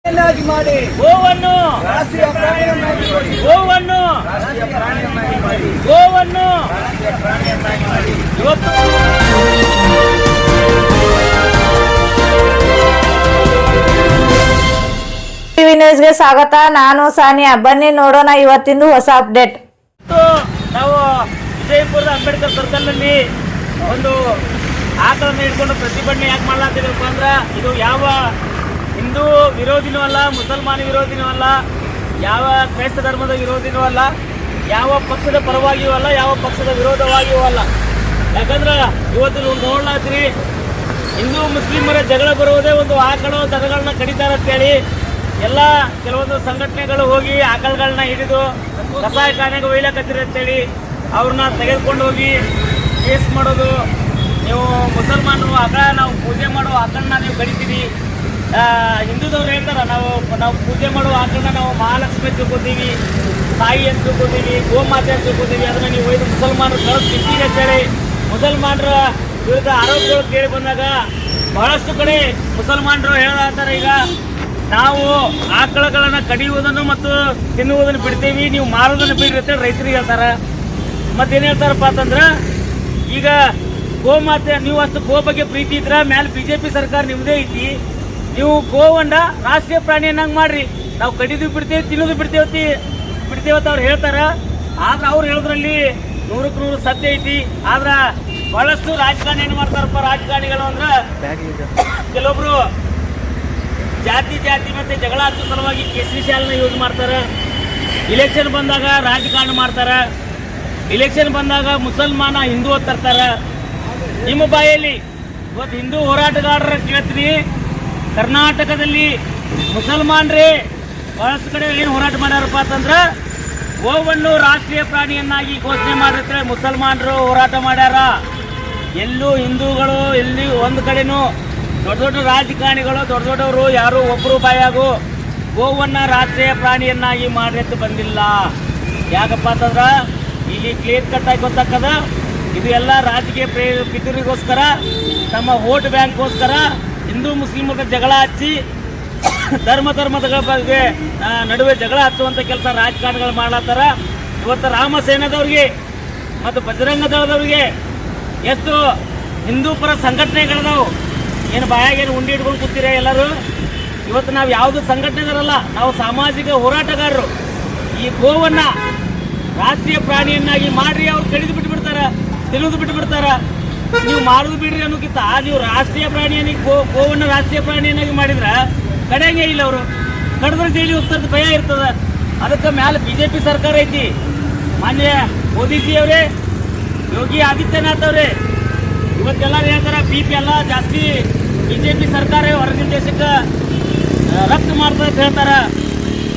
ಮಾಡಿ ಗೋವನ್ನು ರಾಷ್ಟ್ರೀಯ ಪ್ರಾಣಿಯನ್ನಾಗಿ ಮಾಡಿ ಗೋವನ್ನು ರಾಷ್ಟ್ರೀಯ ಪ್ರಾಣಿಯನ್ನಾಗಿ ಮಾಡಿ ಗೋವನ್ನು ರಾಷ್ಟ್ರೀಯ ಪ್ರಾಣಿಯನ್ನಾಗಿ ಮಾಡಿ ಇವತ್ತು ಟಿವಿ ನ್ಯೂಸ್ಗೆ ಸ್ವಾಗತ. ನಾನು ಸಾನಿಯಾ. ಬನ್ನಿ ನೋಡೋಣ ಇವತ್ತಿಂದು ಹೊಸ ಅಪ್ಡೇಟ್. ನಾವು ವಿಜಯಪುರದ ಅಂಬೇಡ್ಕರ್ ಸರ್ಕಲ್ನಲ್ಲಿ ಒಂದು ಆಕಳನ್ನು ಹಿಡ್ಕೊಂಡು ಪ್ರತಿಭಟನೆ ಯಾಕೆ ಮಾಡ್ಲಾತಿದಪ್ಪ ಅಂದ್ರೆ ಇದು ಯಾವ ಹಿಂದೂ ವಿರೋಧಿನೂ ಅಲ್ಲ, ಮುಸಲ್ಮಾನ ವಿರೋಧಿನೂ ಅಲ್ಲ, ಯಾವ ಕ್ರೈಸ್ತ ಧರ್ಮದ ವಿರೋಧಿನೂ ಅಲ್ಲ, ಯಾವ ಪಕ್ಷದ ಪರವಾಗಿಯೂ ಅಲ್ಲ, ಯಾವ ಪಕ್ಷದ ವಿರೋಧವಾಗಿಯೂ ಅಲ್ಲ. ಯಾಕಂದ್ರೆ ಇವತ್ತು ನೀವು ನೋಡ್ಲಾತ್ರಿ ಹಿಂದೂ ಮುಸ್ಲಿಮರ ಜಗಳ ಬರುವುದೇ ಒಂದು ಆಕಳು ದನಗಳನ್ನ ಕಡಿತಾರೆ ಅಂತೇಳಿ ಎಲ್ಲ ಕೆಲವೊಂದು ಸಂಘಟನೆಗಳು ಹೋಗಿ ಆಕಳುಗಳನ್ನ ಹಿಡಿದು ಕಸಾಯಖಾನೆಗೆ ಒಯ್ಲಕತ್ತೀರಿ ಅಂತೇಳಿ ಅವ್ರನ್ನ ತೆಗೆದುಕೊಂಡು ಹೋಗಿ ಕೇಸ್ ಮಾಡೋದು. ನೀವು ಮುಸಲ್ಮಾನರು ಆಕಳ ನಾವು ಪೂಜೆ ಮಾಡೋ ಆಕಳನ್ನ ನೀವು ಕಡಿತೀರಿ, ಹಿಂದೂದವ್ರು ಹೇಳ್ತಾರೆ ನಾವು ಪೂಜೆ ಮಾಡೋ ಆಕಳನ್ನ ನಾವು ಮಹಾಲಕ್ಷ್ಮಿ ತಿಳ್ಕೊತೀವಿ, ತಾಯಿ ಅಂತ ತಿಳ್ಕೊತೀವಿ, ಗೋಮಾತೆ ಅಂತ ತಿಳ್ಕೊತೀವಿ, ಅದನ್ನು ನೀವು ಒಯ್ದು ಮುಸಲ್ಮಾನರು ಕಳೆದು ತಿಂತೀರಿ ಅಂತೇಳಿ ಮುಸಲ್ಮಾನರ ವಿರುದ್ಧ ಆರೋಪಗಳು ಕೇಳಿ ಬಂದಾಗ ಬಹಳಷ್ಟು ಕಡೆ ಮುಸಲ್ಮಾನರು ಹೇಳತ್ತಾರೆ, ಈಗ ನಾವು ಆಕಳಗಳನ್ನು ಕಡಿಯುವುದನ್ನು ಮತ್ತು ತಿನ್ನುವುದನ್ನು ಬಿಡ್ತೀವಿ, ನೀವು ಮಾರೋದನ್ನು ಬಿಡ್ರಿ ಅಂತೇಳಿ ರೈತರಿಗೆ ಹೇಳ್ತಾರೆ. ಮತ್ತೇನು ಹೇಳ್ತಾರಪ್ಪ ಅಂತಂದ್ರೆ, ಈಗ ಗೋಮಾತೆ ನೀವು ಅಷ್ಟು ಗೋ ಬಗ್ಗೆ ಪ್ರೀತಿ ಇದ್ರ ಮ್ಯಾಲೆ BJP ಸರ್ಕಾರ ನಿಮ್ಮದೇ ಐತಿ, ನೀವು ಗೋವನ್ನ ರಾಷ್ಟ್ರೀಯ ಪ್ರಾಣಿಯನ್ನಾಗಿ ಮಾಡ್ರಿ, ನಾವು ಕಡಿದು ಬಿಡ್ತೇವೆ ತಿನ್ನೋದು ಬಿಡ್ತೇವತ್ತ ಅವ್ರು ಹೇಳ್ತಾರ. ಆದ್ರೆ ಅವ್ರು ಹೇಳೋದ್ರಲ್ಲಿ 100ಕ್ಕೆ 100 ಸತ್ಯ ಐತಿ. ಆದ್ರೆ ಬಹಳಷ್ಟು ರಾಜಕಾರಣಿ ಏನು ಮಾಡ್ತಾರಪ್ಪ, ರಾಜಕಾರಣಿಗಳು ಅಂದ್ರೆ ಕೆಲವೊಬ್ರು ಜಾತಿ ಮತ್ತೆ ಜಗಳ ಹಚ್ಚೋ ಸಲುವಾಗಿ ಕೇಸರಿ ಶಾಲನ್ನ ಯೂಸ್ ಮಾಡ್ತಾರೆ. ಇಲೆಕ್ಷನ್ ಬಂದಾಗ ರಾಜಕಾರಣ ಮಾಡ್ತಾರೆ, ಇಲೆಕ್ಷನ್ ಬಂದಾಗ ಮುಸಲ್ಮಾನ ಹಿಂದೂ ಅಂತ ತರ್ತಾರೆ. ನಿಮ್ಮ ಬಾಯಲ್ಲಿ ಇವತ್ತು ಹಿಂದೂ ಹೋರಾಟಗಾರರ ಕೇಳ್ತೀನಿ, ಕರ್ನಾಟಕದಲ್ಲಿ ಮುಸಲ್ಮಾನರೇ ಬಹಳಷ್ಟು ಕಡೆ ಏನು ಹೋರಾಟ ಮಾಡ್ಯಾರಪ್ಪ ಅಂತಂದ್ರೆ ಗೋವನ್ನು ರಾಷ್ಟ್ರೀಯ ಪ್ರಾಣಿಯನ್ನಾಗಿ ಘೋಷಣೆ ಮಾಡಿದ್ರೆ ಮುಸಲ್ಮಾನರು ಹೋರಾಟ ಮಾಡ್ಯಾರ. ಎಲ್ಲೂ ಹಿಂದೂಗಳು ಎಲ್ಲಿ ಒಂದು ಕಡೆನೂ ದೊಡ್ಡ ರಾಜಕಾರಣಿಗಳು ದೊಡ್ಡವರು ಯಾರು ಒಬ್ಬರು ಬಾಯಾಗು ಗೋವನ್ನು ರಾಷ್ಟ್ರೀಯ ಪ್ರಾಣಿಯನ್ನಾಗಿ ಮಾಡಿ ಅಂತ ಬಂದಿಲ್ಲ. ಯಾಕಪ್ಪ ಅಂತಂದ್ರೆ ಇಲ್ಲಿ ಕ್ಲಿಯರ್ ಕಟ್ ಆಗಿ ಗೊತ್ತಾಗ್ತದ, ಇದು ಎಲ್ಲ ರಾಜಕೀಯ ಪಿತೂರಿಗೋಸ್ಕರ, ತಮ್ಮ ವೋಟ್ ಬ್ಯಾಂಕ್ಗೋಸ್ಕರ ಹಿಂದೂ ಮುಸ್ಲಿಮರ ಜಗಳ ಹಚ್ಚಿ ಧರ್ಮದ ಬಗ್ಗೆ ನಡುವೆ ಜಗಳ ಹಚ್ಚುವಂಥ ಕೆಲಸ ರಾಜಕಾರಣಿಗಳು ಮಾಡ್ಲತ್ತಾರ. ಇವತ್ತು ರಾಮಸೇನದವ್ರಿಗೆ ಮತ್ತು ಬಜರಂಗ ದಳದವ್ರಿಗೆ ಎಷ್ಟು ಹಿಂದೂ ಪರ ಸಂಘಟನೆಗಳಿದಾವು, ಏನು ಬಾಯಾಗೇನು ಉಂಡಿ ಹಿಡ್ಕೊಂಡು ಕೂತೀರ ಎಲ್ಲರೂ. ಇವತ್ತು ನಾವು ಯಾವುದು ಸಂಘಟನೆಗಾರಲ್ಲ, ನಾವು ಸಾಮಾಜಿಕ ಹೋರಾಟಗಾರರು. ಈ ಗೋವನ್ನ ರಾಷ್ಟ್ರೀಯ ಪ್ರಾಣಿಯನ್ನಾಗಿ ಮಾಡ್ರಿ, ಅವ್ರು ಕಡಿದು ಬಿಟ್ಬಿಡ್ತಾರ, ತಿನ್ನೋದು ಬಿಟ್ಬಿಡ್ತಾರ. ನೀವು ಮಾರೋದು ಬಿಡ್ರಿ ಅನ್ನೋಕ್ಕಿಂತ ನೀವು ರಾಷ್ಟ್ರೀಯ ಪ್ರಾಣಿಯನ್ನಾಗಿ ಗೋವನ್ನು ರಾಷ್ಟ್ರೀಯ ಪ್ರಾಣಿಯನ್ನಾಗಿ ಮಾಡಿದ್ರೆ ಕಡೆಯಂಗೆ ಇಲ್ಲ. ಅವರು ಕಡಿದ್ರೆ ಜೈಲಿಗೆ ಹೋಗ್ತದ ಭಯ ಇರ್ತದ. ಅದಕ್ಕೆ ಮ್ಯಾಲೆ BJP ಸರ್ಕಾರ ಐತಿ. ಮಾನ್ಯ ಮೋದಿಜಿ ಅವರೇ, ಯೋಗಿ ಆದಿತ್ಯನಾಥ್ ಅವರೇ ಇವತ್ತೆಲ್ಲ ಹೇಳ್ತಾರೆ BP ಎಲ್ಲ ಜಾಸ್ತಿ BJP ಸರ್ಕಾರ ಹೊರಗಿನ ದೇಶಕ್ಕೆ ರಫ್ತು ಮಾಡ್ತದೆ ಅಂತ ಹೇಳ್ತಾರೆ.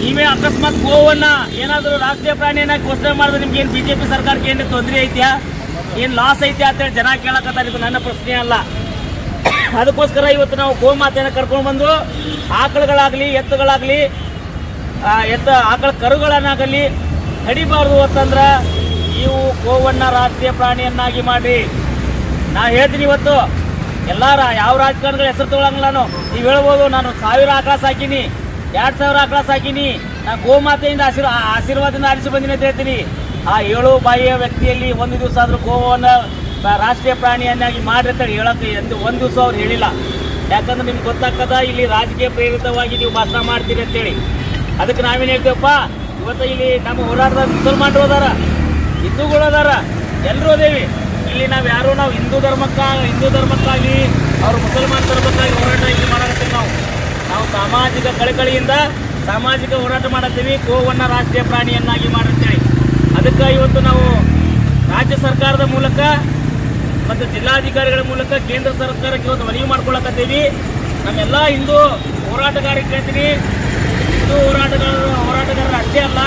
ನೀವೇ ಅಕಸ್ಮಾತ್ ಗೋವನ್ನ ಏನಾದರೂ ರಾಷ್ಟ್ರೀಯ ಪ್ರಾಣಿಯನ್ನಾಗಿ ಘೋಷಣೆ ಮಾಡಿದ್ರೆ ನಿಮ್ಗೆ ಏನು BJP ಸರ್ಕಾರಕ್ಕೆ ಏನು ತೊಂದರೆ ಐತ್ಯಾ, ಏನು ಲಾಸ್ ಐತೆ ಅಂತೇಳಿ ಜನ ಕೇಳಕತ್ತಾರೆ. ಇದು ನನ್ನ ಪ್ರಶ್ನೆ ಅಲ್ಲ. ಅದಕ್ಕೋಸ್ಕರ ಇವತ್ತು ನಾವು ಗೋಮಾತೆಯನ್ನು ಕರ್ಕೊಂಡು ಬಂದು ಆಕಳುಗಳಾಗಲಿ ಎತ್ತುಗಳಾಗಲಿ ಆಕಳ ಕರುಗಳನ್ನಾಗಲಿ ಕಡಿಬಾರ್ದು ಅಂತಂದ್ರೆ ನೀವು ಗೋವನ್ನು ರಾಷ್ಟ್ರೀಯ ಪ್ರಾಣಿಯನ್ನಾಗಿ ಮಾಡಿ. ನಾ ಹೇಳ್ತೀನಿ, ಇವತ್ತು ಎಲ್ಲಾರ ಯಾವ ರಾಜಕಾರಣಿಗಳ ಹೆಸರು ತೊಗೊಳಂಗಿಲ್ಲ. ನೀವು ಹೇಳ್ಬೋದು, ನಾನು 1000 ಆಕಳ ಸಾಕಿನಿ, 2000 ಆಕಳ ಸಾಕಿನಿ, ನಾನು ಗೋಮಾತೆಯಿಂದ ಆಶೀರ್ವಾದದಿಂದ ಆರಿಸಿ ಬಂದಿನಿ ಅಂತ ಹೇಳ್ತೀನಿ. ಆ 7 ಬಾಯಿಯ ವ್ಯಕ್ತಿಯಲ್ಲಿ ಒಂದು ದಿವಸ ಆದರೂ ಗೋವನ್ನು ರಾಷ್ಟ್ರೀಯ ಪ್ರಾಣಿಯನ್ನಾಗಿ ಮಾಡಿ ಅಂತೇಳಿ ಹೇಳಕ್ಕೆ ಒಂದು ದಿವಸ ಅವ್ರು ಹೇಳಿಲ್ಲ. ಯಾಕಂದ್ರೆ ನಿಮ್ಗೆ ಗೊತ್ತಾಗ್ತದ ಇಲ್ಲಿ ರಾಜಕೀಯ ಪ್ರೇರಿತವಾಗಿ ನೀವು ಭಾಷಣ ಮಾಡ್ತೀರಿ ಅಂತೇಳಿ. ಅದಕ್ಕೆ ನಾವೇನು ಹೇಳ್ತೇವಪ್ಪ, ಇವತ್ತು ಇಲ್ಲಿ ನಮ್ಮ ಹೋರಾಟದ ಮುಸಲ್ಮಾನರು ಅದಾರ, ಹಿಂದೂಗಳು ಅದಾರ, ಎಲ್ಲರೂ ಅದೇವಿ. ಇಲ್ಲಿ ನಾವು ಹಿಂದೂ ಧರ್ಮಕ್ಕಾಗಿ ಅವ್ರು ಮುಸಲ್ಮಾನ ಧರ್ಮಕ್ಕಾಗಿ ಹೋರಾಟ ಇಲ್ಲಿ ಮಾಡತ್ತೀವಿ. ನಾವು ಸಾಮಾಜಿಕ ಕಳಕಳಿಯಿಂದ ಸಾಮಾಜಿಕ ಹೋರಾಟ ಮಾಡತ್ತೀವಿ, ಗೋವನ್ನು ರಾಷ್ಟ್ರೀಯ ಪ್ರಾಣಿಯನ್ನಾಗಿ ಮಾಡಂತೇಳಿ. ಅದಕ್ಕೆ ಇವತ್ತು ನಾವು ರಾಜ್ಯ ಸರ್ಕಾರದ ಮೂಲಕ ಮತ್ತು ಜಿಲ್ಲಾಧಿಕಾರಿಗಳ ಮೂಲಕ ಕೇಂದ್ರ ಸರ್ಕಾರಕ್ಕೆ ಇವತ್ತು ಮನವಿ ಮಾಡ್ಕೊಳಕತ್ತೀವಿ. ನಮ್ಮೆಲ್ಲ ಹಿಂದೂ ಹೋರಾಟಗಾರರಿಗೆ ಹೇಳ್ತೀನಿ, ಹಿಂದೂ ಹೋರಾಟಗಾರರು ಅಷ್ಟೇ ಅಲ್ಲ,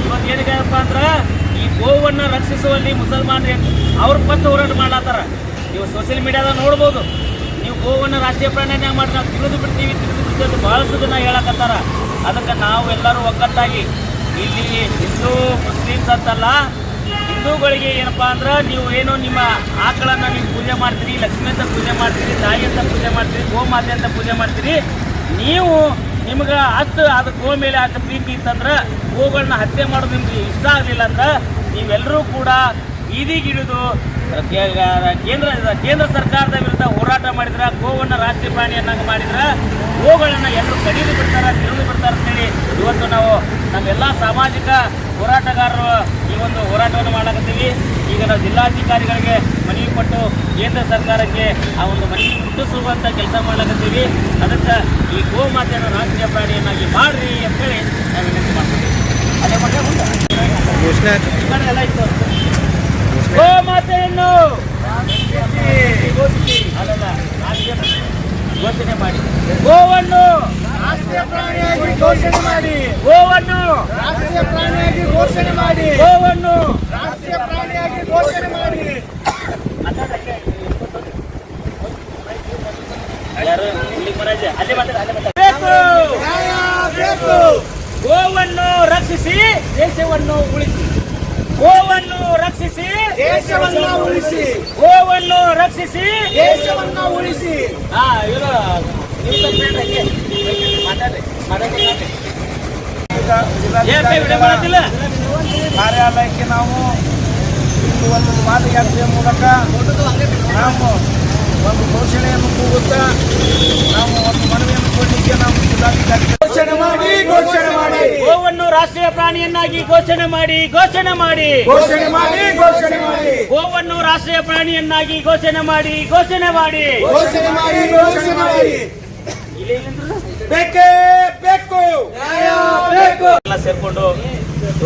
ಇವತ್ತು ಏನಪ್ಪ ಅಂದ್ರೆ ಈ ಗೋವನ್ನು ರಕ್ಷಿಸುವಲ್ಲಿ ಮುಸಲ್ಮಾನರು ಅವ್ರ ಪಟ್ಟು ಹೋರಾಟ ಮಾಡ್ಲಾತ್ತಾರ. ನೀವು ಸೋಷಿಯಲ್ ಮೀಡಿಯಾದಾಗ ನೋಡ್ಬೋದು, ನೀವು ಗೋವನ್ನು ರಾಷ್ಟ್ರೀಯ ಪ್ರಾಣಿಯನ್ನಾಗಿ ಮಾಡಿ ನಾವು ತಿಳಿದು ಬಿಡ್ತೀವಿ ಅಂತ ಬಹಳಷ್ಟು ಜನ ಹೇಳಕತ್ತಾರ. ಅದಕ್ಕೆ ನಾವು ಎಲ್ಲರೂ ಒಗ್ಗಟ್ಟಾಗಿ ಇಲ್ಲಿ ಹಿಂದೂ ಮುಸ್ಲಿಮ್ಸ್ ಅಂತಲ್ಲ, ಹಿಂದೂಗಳಿಗೆ ಏನಪ್ಪಾ ಅಂದ್ರೆ ನೀವು ಏನು ನಿಮ್ಮ ಆಕಳನ್ನು ನೀವು ಪೂಜೆ ಮಾಡ್ತೀರಿ, ಲಕ್ಷ್ಮಿ ಅಂತ ಪೂಜೆ ಮಾಡ್ತೀರಿ, ತಾಯಿ ಅಂತ ಪೂಜೆ ಮಾಡ್ತೀರಿ, ಗೋಮಾತೆ ಅಂತ ಪೂಜೆ ಮಾಡ್ತೀರಿ, ನೀವು ನಿಮ್ಗೆ ಅಷ್ಟು ಅದು ಗೋ ಮೇಲೆ ಅಷ್ಟು ಪ್ರೀತಿ ಇತ್ತಂದ್ರೆ ಗೋಗಳನ್ನ ಹತ್ಯೆ ಮಾಡೋದು ನಿಮ್ಗೆ ಇಷ್ಟ ಆಗಲಿಲ್ಲ ಅಂದ್ರೆ ನೀವೆಲ್ಲರೂ ಕೂಡ ಬೀದಿಗಿಳಿದು ಕೇಂದ್ರ ಸರ್ಕಾರದ ವಿರುದ್ಧ ಹೋರಾಟ ಮಾಡಿದ್ರೆ, ಗೋವನ್ನು ರಾಷ್ಟ್ರೀಯ ಪ್ರಾಣಿಯನ್ನಾಗಿ ಮಾಡಿದ್ರೆ ಗೋಗಳನ್ನ ಎಲ್ಲರೂ ಕಡಿದು ಬಿಡ್ತಾರೆ, ತಿರುಗಿ ಬಿಡ್ತಾರೆ ಅಂತೇಳಿ ಇವತ್ತು ನಾವು ನಮ್ಮೆಲ್ಲ ಸಾಮಾಜಿಕ ಹೋರಾಟಗಾರರು ಈ ಒಂದು ಹೋರಾಟವನ್ನು ಮಾಡಕತ್ತೀವಿ. ಈಗ ನಾವು ಜಿಲ್ಲಾಧಿಕಾರಿಗಳಿಗೆ ಮನವಿ ಕೊಟ್ಟು ಕೇಂದ್ರ ಸರ್ಕಾರಕ್ಕೆ ಆ ಒಂದು ಮನವಿ ಮುಟ್ಟಿಸುವಂಥ ಕೆಲಸ ಮಾಡಕತ್ತೀವಿ. ಅದಕ್ಕೆ ಈ ಗೋ ಮಾತೆಯನ್ನು ರಾಷ್ಟ್ರೀಯ ಪ್ರಾಣಿಯನ್ನಾಗಿ ಮಾಡ್ರಿ ಅಂತೇಳಿ ನಾವು ವಿನಂತಿ ಮಾಡ್ತೀವಿ. ಅದೇ ಎಲ್ಲ ಇತ್ತು ಗೋ ಮಾತೆಯನ್ನು ಘೋಷಣೆ ಮಾಡಿ, ಗೋವನ್ನು ರಾಷ್ಟ್ರೀಯ ಪ್ರಾಣಿಯಾಗಿ ಘೋಷಣೆ ಮಾಡಿ, ಗೋವನ್ನು ರಾಷ್ಟ್ರೀಯ ಪ್ರಾಣಿಯಾಗಿ ಘೋಷಣೆ ಮಾಡಿ, ಗೋವನ್ನು ರಾಷ್ಟ್ರೀಯ ಪ್ರಾಣಿಯಾಗಿ ಘೋಷಣೆ ಮಾಡಿ. ಯಾರು ಇಲ್ಲಿ ಮರಾಜೆ ಅಲ್ಲೇ ಮಾತಾಡ ನ್ಯಾಯ ಬೇಕು. ಗೋವನ್ನು ರಕ್ಷಿಸಿ ದೇಶವನ್ನು ಉಳಿಸಿ, ಗೋವನ್ನು ರಕ್ಷಿಸಿ ದೇಶವನ್ನ ಉಳಿಸಿ, ಗೋವನ್ನು ರಕ್ಷಿಸಿ ದೇಶವನ್ನ ಉಳಿಸಿ. ಇವರು ಮಾತಾಡ್ರಿ ಕಾರ್ಯಾಲಯಕ್ಕೆ ನಾವು ಇಂದು ಒಂದು ಪಾದಯಾತ್ರೆಯ ಮೂಲಕ ನಾವು ಒಂದು ಘೋಷಣೆಯನ್ನು ಕೂಗುತ್ತಾ ನಾವು ಒಂದು ಮನವಿಯನ್ನು ಕೊಡಲಿಕ್ಕೆ ನಾವು ಜಿಲ್ಲಾಧಿಕಾರಿ ಘೋಷಣೆ ಮಾಡಿ, ಘೋಷಣೆ ಮಾಡಿ, ಗೋವನ್ನು ರಾಷ್ಟ್ರೀಯ ಪ್ರಾಣಿಯನ್ನಾಗಿ ಘೋಷಣೆ ಮಾಡಿ, ಘೋಷಣೆ ಮಾಡಿ, ಘೋಷಣೆ ಮಾಡಿ, ಘೋಷಣೆ ಮಾಡಿ, ಗೋವನ್ನು ರಾಷ್ಟ್ರೀಯ ಪ್ರಾಣಿಯನ್ನಾಗಿ ಘೋಷಣೆ ಮಾಡಿ, ಘೋಷಣೆ ಮಾಡಿ, ಘೋಷಣೆ ಮಾಡಿ, ಘೋಷಣೆ ಮಾಡಿ. ಬೇಕೇ ಬೇಕು, ನ್ಯಾಯ ಬೇಕು. ಎಲ್ಲ ಸೇರ್ಕೊಂಡು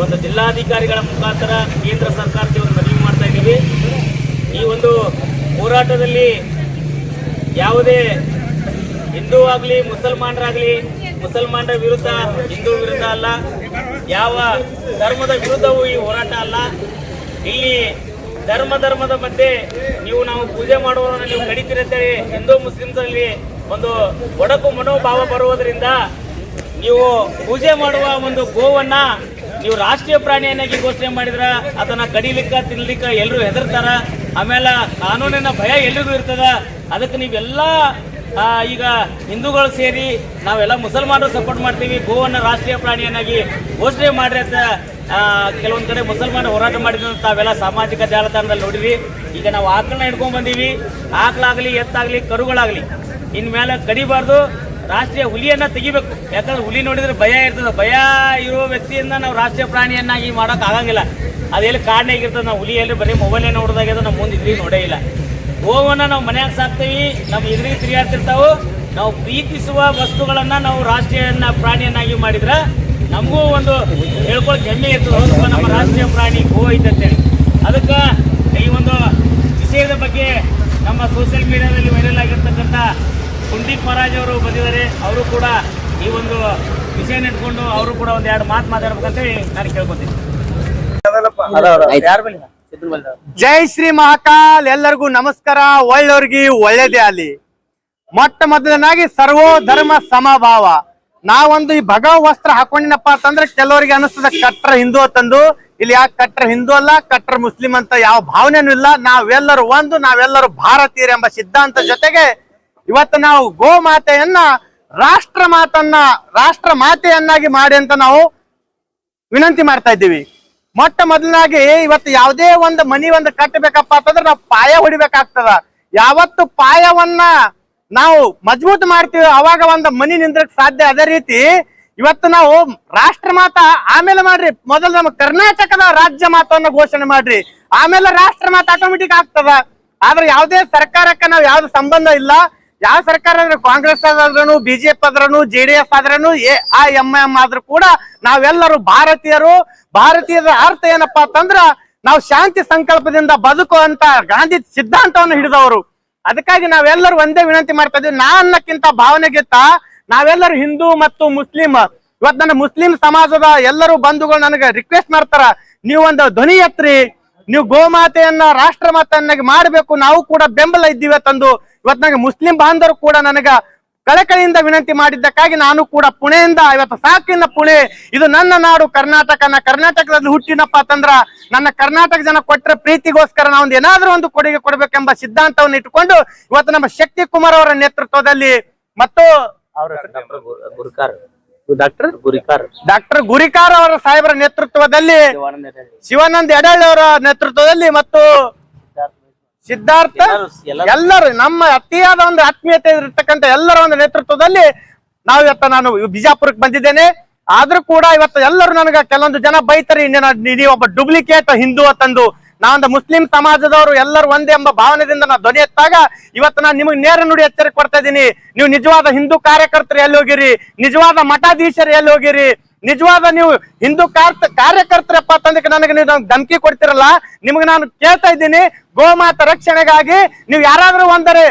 ಒಂದು ಜಿಲ್ಲಾಧಿಕಾರಿಗಳ ಮುಖಾಂತರ ಕೇಂದ್ರ ಸರ್ಕಾರಕ್ಕೆ ಒಂದು ಮನವಿ ಮಾಡ್ತಾ ಇದ್ದೀವಿ. ಈ ಒಂದು ಹೋರಾಟದಲ್ಲಿ ಯಾವುದೇ ಹಿಂದೂ ಆಗಲಿ ಮುಸಲ್ಮಾನರಾಗಲಿ, ಮುಸಲ್ಮಾನರ ವಿರುದ್ಧ ಹಿಂದೂ ವಿರುದ್ಧ ಅಲ್ಲ, ಯಾವ ಧರ್ಮದ ವಿರುದ್ಧವೂ ಈ ಹೋರಾಟ ಅಲ್ಲ. ಇಲ್ಲಿ ಧರ್ಮದ ಮಧ್ಯೆ ನಾವು ಪೂಜೆ ಮಾಡುವವರನ್ನ ನೀವು ಕಡಿತೀರಿ ಅಂತೇಳಿ ಹಿಂದೂ ಮುಸ್ಲಿಮ್ಸಲ್ಲಿ ಒಂದು ಒಡಕು ಮನೋಭಾವ ಬರುವುದರಿಂದ ನೀವು ಪೂಜೆ ಮಾಡುವ ಒಂದು ಗೋವನ್ನ ನೀವು ರಾಷ್ಟ್ರೀಯ ಪ್ರಾಣಿಯನ್ನಾಗಿ ಘೋಷಣೆ ಮಾಡಿದ್ರೆ ಅದನ್ನ ಕಡಿಲಿಕ್ಕೆ ತಿನ್ಲಿಕ್ಕೆ ಎಲ್ಲರೂ ಹೆದರ್ತಾರ. ಆಮೇಲೆ ಕಾನೂನಿನ ಭಯ ಎಲ್ರಿಗೂ ಇರ್ತದ. ಅದಕ್ಕೆ ನೀವೆಲ್ಲ ಈಗ ಹಿಂದೂಗಳು ಸೇರಿ ನಾವೆಲ್ಲ ಮುಸಲ್ಮಾನರು ಸಪೋರ್ಟ್ ಮಾಡ್ತೀವಿ. ಗೋವನ್ನು ರಾಷ್ಟ್ರೀಯ ಪ್ರಾಣಿಯನ್ನಾಗಿ ಘೋಷಣೆ ಮಾಡ್ರಿ ಅಂತ ಕೆಲವೊಂದು ಕಡೆ ಮುಸಲ್ಮಾನ ಹೋರಾಟ ಮಾಡಿದ್ರು ತಾವೆಲ್ಲ ಸಾಮಾಜಿಕ ಜಾಲತಾಣದಲ್ಲಿ ನೋಡಿರಿ. ಈಗ ನಾವು ಆಕಳನ್ನ ಹಿಡ್ಕೊಂಡ್ ಬಂದೀವಿ. ಆಕಳಾಗಲಿ, ಎತ್ತಾಗಲಿ, ಕರುಗಳಾಗಲಿ ಇನ್ಮೇಲೆ ಕಡಿಬಾರ್ದು. ರಾಷ್ಟ್ರೀಯ ಹುಲಿಯನ್ನ ತೆಗಿಬೇಕು. ಯಾಕಂದ್ರೆ ಹುಲಿ ನೋಡಿದ್ರೆ ಭಯ ಇರ್ತದೆ. ಭಯ ಇರೋ ವ್ಯಕ್ತಿಯಿಂದ ನಾವು ರಾಷ್ಟ್ರೀಯ ಪ್ರಾಣಿಯನ್ನಾಗಿ ಮಾಡೋಕೆ ಆಗಂಗಿಲ್ಲ. ಅದೆಲ್ಲಿ ಕಾರಣಾಗಿರ್ತದೆ. ನಾವು ಹುಲಿ ಎಲ್ಲಿ ಬರೀ ಮೊಬೈಲೇ ನೋಡಿದಾಗ್ಯದ, ನಮ್ಮ ಮುಂದೆ ಇದ್ರಿಗೆ ನೋಡೇ ಇಲ್ಲ. ಗೋವನ್ನ ನಾವು ಮನ್ಯಾಗ ಸಾಕ್ತೀವಿ, ನಮ್ಮ ಎದುರಿಗೆ ತಿರುಗಾಡ್ತಿರ್ತಾವೆ. ನಾವು ಪ್ರೀತಿಸುವ ವಸ್ತುಗಳನ್ನ ನಾವು ರಾಷ್ಟ್ರೀಯ ಪ್ರಾಣಿಯನ್ನಾಗಿ ಮಾಡಿದ್ರೆ ನಮಗೂ ಒಂದು ಹೇಳ್ಕೊಳಕ್ಕೆ ಹೆಮ್ಮೆ ಇರ್ತದೆ. ಹೌದಪ್ಪ, ನಮ್ಮ ರಾಷ್ಟ್ರೀಯ ಪ್ರಾಣಿ ಗೋ ಐತಂತೇಳಿ. ಅದಕ್ಕೆ ಈ ಒಂದು ವಿಷಯದ ಬಗ್ಗೆ ನಮ್ಮ ಸೋಷಿಯಲ್ ಮೀಡಿಯಾದಲ್ಲಿ ವೈರಲ್ ಆಗಿರ್ತಕ್ಕಂಥ ಕುಂದೀಪ್ ಮಹಾರಾಜ್ ಅವರು ಬಂದಿದ್ದಾರೆ. ಅವರು ಕೂಡ ಈ ಒಂದು ವಿಷಯ ಇಟ್ಕೊಂಡು ಅವರು ಕೂಡ ಒಂದು ಎರಡು ಮಾತು ಮಾತಾಡ್ಬೇಕಂತೇಳಿ ನಾನು ಕೇಳ್ಕೊತೀನಿ. ಜೈ ಶ್ರೀ ಮಹಾಕಾಲ್. ಎಲ್ಲರಿಗೂ ನಮಸ್ಕಾರ. ಒಳ್ಳೆಯವ್ರಿಗೆ ಒಳ್ಳೇದೇ ಅಲ್ಲಿ. ಮೊಟ್ಟ ಮೊದಲನಾಗಿ ಸರ್ವೋ ಧರ್ಮ ಸಮಭಾವ. ನಾವೊಂದು ಈ ಭಗವ ವಸ್ತ್ರ ಹಾಕೊಂಡಿನಪ್ಪ ಅಂತಂದ್ರೆ ಕೆಲವರಿಗೆ ಅನಿಸ್ತದ ಕಟ್ರ ಹಿಂದೂ ಅಂತಂದು. ಇಲ್ಲಿ ಯಾಕೆ ಕಟ್ರ ಹಿಂದೂ ಅಲ್ಲ, ಕಟ್ರ ಮುಸ್ಲಿಂ ಅಂತ ಯಾವ ಭಾವನೆನೂ ಇಲ್ಲ. ನಾವೆಲ್ಲರೂ ಒಂದು, ನಾವೆಲ್ಲರೂ ಭಾರತೀಯರು ಎಂಬ ಸಿದ್ಧಾಂತ ಜೊತೆಗೆ ಇವತ್ತು ನಾವು ಗೋ ಮಾತೆಯನ್ನ ರಾಷ್ಟ್ರ ಮಾತೆಯನ್ನಾಗಿ ಮಾಡಿ ಅಂತ ನಾವು ವಿನಂತಿ ಮಾಡ್ತಾ ಇದ್ದೀವಿ. ಮೊಟ್ಟ ಮೊದಲನಾಗಿ ಇವತ್ತು ಯಾವುದೇ ಒಂದು ಮನಿ ಒಂದು ಕಟ್ಟಬೇಕಪ್ಪ ಅಂತಂದ್ರೆ ನಾವು ಪಾಯ ಹೊಡಿಬೇಕಾಗ್ತದ. ಯಾವತ್ತು ಪಾಯವನ್ನ ನಾವು ಮಜಬೂತ್ ಮಾಡ್ತೀವಿ ಅವಾಗ ಒಂದು ಮನಿ ನಿಂದ್ರಕ್ ಸಾಧ್ಯ. ಅದೇ ರೀತಿ ಇವತ್ತು ನಾವು ರಾಷ್ಟ್ರ ಮಾತಾ ಆಮೇಲೆ ಮಾಡ್ರಿ, ಮೊದಲು ನಮ್ಮ ಕರ್ನಾಟಕದ ರಾಜ್ಯ ಮಾತವನ್ನ ಘೋಷಣೆ ಮಾಡ್ರಿ, ಆಮೇಲೆ ರಾಷ್ಟ್ರ ಮಾತಾ ಆಟೋಮೆಟಿಕ್ ಆಗ್ತದ. ಆದ್ರೆ ಯಾವುದೇ ಸರ್ಕಾರಕ್ಕೆ ನಾವು ಯಾವ್ದು ಸಂಬಂಧ ಇಲ್ಲ. ಯಾವ ಸರ್ಕಾರ ಆದ್ರೂ, ಕಾಂಗ್ರೆಸ್ ಆದ್ರೂ, ಬಿಜೆಪಿ ಆದ್ರೂ, JDS ಆದ್ರೂ, AIMM ಆದ್ರೂ ಕೂಡ ನಾವೆಲ್ಲರೂ ಭಾರತೀಯರು. ಭಾರತೀಯರ ಅರ್ಥ ಏನಪ್ಪಾ ಅಂತಂದ್ರ ನಾವು ಶಾಂತಿ ಸಂಕಲ್ಪದಿಂದ ಬದುಕುವಂತ ಗಾಂಧಿ ಸಿದ್ಧಾಂತವನ್ನು ಹಿಡಿದವರು. ಅದಕ್ಕಾಗಿ ನಾವೆಲ್ಲರೂ ಒಂದೇ ವಿನಂತಿ ಮಾಡ್ತಾ ಇದ್ದೀವಿ. ಅನ್ನಕ್ಕಿಂತ ಭಾವನೆಗಿಂತ ನಾವೆಲ್ಲರೂ ಹಿಂದೂ ಮತ್ತು ಮುಸ್ಲಿಂ. ಇವತ್ತು ನನ್ನ ಮುಸ್ಲಿಂ ಸಮಾಜದ ಎಲ್ಲರೂ ಬಂಧುಗಳು ನನಗೆ ರಿಕ್ವೆಸ್ಟ್ ಮಾಡ್ತಾರ, ನೀವು ಒಂದು ಧ್ವನಿ ಎತ್ರಿ, ನೀವು ಗೋಮಾತೆಯನ್ನ ರಾಷ್ಟ್ರ ಮಾತೆಯನ್ನಾಗಿ ಮಾಡಬೇಕು, ನಾವು ಕೂಡ ಬೆಂಬಲ ಇದ್ದೀವಿ ತಂದು ಇವತ್ತು ನನಗೆ ಮುಸ್ಲಿಂ ಬಾಂಧವರು ಕೂಡ ನನಗ ಕಳಕಳಿಯಿಂದ ವಿನಂತಿ ಮಾಡಿದ್ದಕ್ಕಾಗಿ ನಾನು ಕೂಡ ಪುಣೆಯಿಂದ ಇವತ್ತು ಸಾಕಿನ ಪುಣೆ, ಇದು ನನ್ನ ನಾಡು ಕರ್ನಾಟಕ. ಕರ್ನಾಟಕದಲ್ಲಿ ಹುಟ್ಟಿನಪ್ಪ ಅಂತಂದ್ರ ನನ್ನ ಕರ್ನಾಟಕ ಜನ ಕೊಟ್ಟರೆ ಪ್ರೀತಿಗೋಸ್ಕರ ನಾವು ಒಂದು ಏನಾದ್ರೂ ಒಂದು ಕೊಡುಗೆ ಕೊಡ್ಬೇಕೆಂಬ ಸಿದ್ಧಾಂತವನ್ನು ಇಟ್ಟುಕೊಂಡು ಇವತ್ತು ನಮ್ಮ ಶಕ್ತಿ ಕುಮಾರ್ ಅವರ ನೇತೃತ್ವದಲ್ಲಿ ಮತ್ತು ಡಾಕ್ಟರ್ ಗುರಿಕಾರ ಅವರ ಸಾಹೇಬರ ನೇತೃತ್ವದಲ್ಲಿ, ಶಿವಾನಂದ ಯಡಳ್ಳಿ ಅವರ ನೇತೃತ್ವದಲ್ಲಿ ಮತ್ತು ಸಿದ್ಧಾರ್ಥ ಎಲ್ಲರೂ ನಮ್ಮ ಅತಿಯಾದ ಒಂದು ಆತ್ಮೀಯತೆ ಇರತಕ್ಕಂತ ಎಲ್ಲರ ಒಂದು ನೇತೃತ್ವದಲ್ಲಿ ನಾವು ನಾನು ಬಿಜಾಪುರಕ್ಕೆ ಬಂದಿದ್ದೇನೆ. ಆದ್ರೂ ಕೂಡ ಇವತ್ತು ಎಲ್ಲರೂ ನನಗ ಕೆಲವೊಂದು ಜನ ಬೈತಾರೆ, ನೀವೊಬ್ಬ ಡೂಪ್ಲಿಕೇಟ್ ಹಿಂದೂ ಅಂತಂದು. ನಾವೊಂದು ಮುಸ್ಲಿಂ ಸಮಾಜದವರು ಎಲ್ಲರೂ ಒಂದೇ ಎಂಬ ಭಾವನೆಯಿಂದ ನಾ ಧ್ವನಿ ಎತ್ತಾಗ ಇವತ್ತು ನಾನು ನಿಮಗೆ ನೇರ ನುಡಿ ಎಚ್ಚರಿಕೆ ಕೊಡ್ತಾ ಇದ್ದೀನಿ. ನೀವು ನಿಜವಾದ ಹಿಂದೂ ಕಾರ್ಯಕರ್ತರು ಎಲ್ಲಿ ಹೋಗಿರಿ, ನಿಜವಾದ ಮಠಾಧೀಶರು ಎಲ್ಲಿ ಹೋಗಿರಿ, ನಿಜವಾದ ನೀವು ಹಿಂದೂ ಕಾರ್ಯಕರ್ತರಪ್ಪ ಅಂತಂದಕ್ಕೆ ನನಗೆ ನೀವು ಧಮಕಿ ಕೊಡ್ತಿರಲ್ಲ, ನಿಮ್ಗೆ ನಾನು ಕೇಳ್ತಾ ಇದ್ದೀನಿ, ಗೋಮಾತ ರಕ್ಷಣೆಗಾಗಿ ನೀವು ಯಾರಾದ್ರೂ ಒಂದರೆ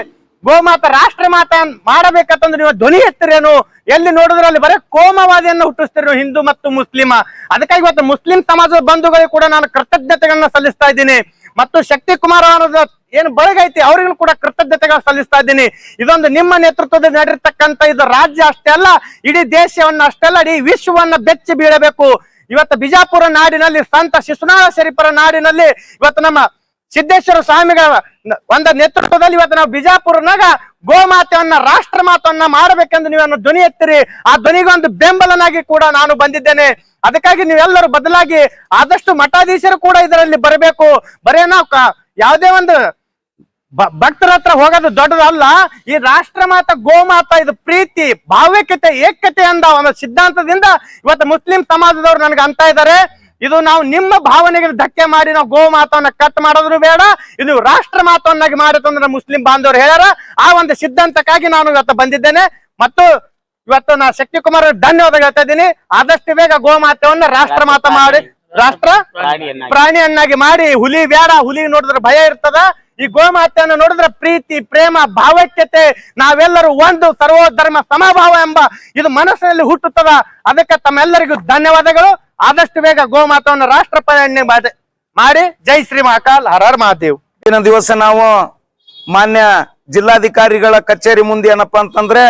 ಗೋಮಾತ ರಾಷ್ಟ್ರ ಮಾತ ಮಾಡಬೇಕಂತಂದ್ರೆ ನೀವು ಧ್ವನಿ ಎತ್ತಿರೇನು? ಎಲ್ಲಿ ನೋಡಿದ್ರೆ ಅಲ್ಲಿ ಬರೀ ಕೋಮವಾದಿಯನ್ನು ಹುಟ್ಟಿಸ್ತೀರಿ ನೀವು ಹಿಂದೂ ಮತ್ತು ಮುಸ್ಲಿಮ. ಅದಕ್ಕಾಗಿ ಇವತ್ತು ಮುಸ್ಲಿಂ ಸಮಾಜದ ಬಂಧುಗಳಿಗೆ ಕೂಡ ನಾನು ಕೃತಜ್ಞತೆಗಳನ್ನ ಸಲ್ಲಿಸ್ತಾ ಇದ್ದೀನಿ. ಮತ್ತು ಶಕ್ತಿ ಕುಮಾರ್ ಅವರ ಏನು ಬಳಗೈತಿ ಅವರಿಗೂ ಕೂಡ ಕೃತಜ್ಞತೆಗಳು ಸಲ್ಲಿಸ್ತಾ ಇದ್ದೀನಿ. ಇದೊಂದು ನಿಮ್ಮ ನೇತೃತ್ವದಲ್ಲಿ ನಡೆದಿರ್ತಕ್ಕಂಥ ಇದು ರಾಜ್ಯ ಅಷ್ಟೇ ಅಲ್ಲ, ಇಡೀ ದೇಶವನ್ನ ಅಷ್ಟೇ ಅಲ್ಲ, ಇಡೀ ವಿಶ್ವವನ್ನ ಬೆಚ್ಚಿ ಬೀಳಬೇಕು. ಇವತ್ತು ಬಿಜಾಪುರ ನಾಡಿನಲ್ಲಿ, ಸಂತ ಶಿಶುನಾಳ ಶರೀಫರ ನಾಡಿನಲ್ಲಿ ಇವತ್ತು ನಮ್ಮ ಸಿದ್ದೇಶ್ವರ ಸ್ವಾಮಿಗಳ ಒಂದು ನೇತೃತ್ವದಲ್ಲಿ ಇವತ್ತು ನಾವು ಬಿಜಾಪುರನಾಗ ಗೋಮಾತೆಯನ್ನ ರಾಷ್ಟ್ರ ಮಾತನ್ನ ಮಾಡಬೇಕೆಂದು ನೀವನ್ನು ಧ್ವನಿ ಎತ್ತಿರಿ. ಆ ಧ್ವನಿಗೊಂದು ಬೆಂಬಲನಾಗಿ ಕೂಡ ನಾನು ಬಂದಿದ್ದೇನೆ. ಅದಕ್ಕಾಗಿ ನೀವೆಲ್ಲರೂ ಬದಲಾಗಿ ಆದಷ್ಟು ಮಠಾಧೀಶರು ಕೂಡ ಇದರಲ್ಲಿ ಬರಬೇಕು. ಬರೇ ನಾವು ಯಾವುದೇ ಒಂದು ಭಕ್ತರ ಹತ್ರ ಹೋಗೋದು ದೊಡ್ಡದಲ್ಲ. ಈ ರಾಷ್ಟ್ರ ಮಾತ ಗೋಮಾತ ಇದು ಪ್ರೀತಿ, ಭಾವೈಕ್ಯತೆ, ಏಕತೆ ಅಂದ ಒಂದು ಸಿದ್ಧಾಂತದಿಂದ ಇವತ್ತು ಮುಸ್ಲಿಂ ಸಮಾಜದವರು ನನಗೆ ಅಂತ ಇದ್ದಾರೆ. ಇದು ನಾವು ನಿಮ್ಮ ಭಾವನೆಗೆ ಧಕ್ಕೆ ಮಾಡಿ ನಾವು ಗೋಮಾತವನ್ನ ಕಟ್ ಮಾಡೋದ್ರು ಬೇಡ, ಇದು ರಾಷ್ಟ್ರ ಮಾತವನ್ನಾಗಿ ಮಾಡಿತಂದ್ರೆ ಮುಸ್ಲಿಂ ಬಾಂಧವರು ಹೇಳ್ಯಾರ. ಆ ಒಂದು ಸಿದ್ಧಾಂತಕ್ಕಾಗಿ ನಾನು ಇವತ್ತು ಬಂದಿದ್ದೇನೆ. ಮತ್ತು ಇವತ್ತು ನಾ ಶಕ್ತಿ ಕುಮಾರ್ ಧನ್ಯವಾದ ಹೇಳ್ತಾ ಇದ್ದೀನಿ. ಆದಷ್ಟು ಬೇಗ ಗೋಮಾತೆಯನ್ನ ರಾಷ್ಟ್ರ ಮಾತ ಮಾಡಿ, ರಾಷ್ಟ್ರ ಪ್ರಾಣಿಯನ್ನಾಗಿ ಮಾಡಿ. ಹುಲಿ ಬೇಡ, ಹುಲಿ ನೋಡಿದ್ರೆ ಭಯ ಇರ್ತದ. ಈ ಗೋಮಾತೆಯನ್ನು ನೋಡಿದ್ರೆ ಪ್ರೀತಿ, ಪ್ರೇಮ, ಭಾವೈಕ್ಯತೆ, ನಾವೆಲ್ಲರೂ ಒಂದು, ಸರ್ವಧರ್ಮ ಸಮಭಾವ ಎಂಬ ಇದು ಮನಸ್ಸಿನಲ್ಲಿ ಹುಟ್ಟುತ್ತದ. ಅದಕ್ಕೆ ತಮ್ಮೆಲ್ಲರಿಗೂ ಧನ್ಯವಾದಗಳು. ಆದಷ್ಟು ಬೇಗ ಗೋಮಾತವನ್ನು ರಾಷ್ಟ್ರ ಪ್ರಾಣಿ ಮಾಡಿ. ಜೈ ಶ್ರೀ ಮಹಾಕಾಲ್, ಹರ ಹರ ಮಹಾದೇವ್. ದಿನ ದಿವಸ ನಾವು ಮಾನ್ಯ ಜಿಲ್ಲಾಧಿಕಾರಿಗಳ ಕಚೇರಿ ಮುಂದೆ ಏನಪ್ಪಾ ಅಂತಂದ್ರೆ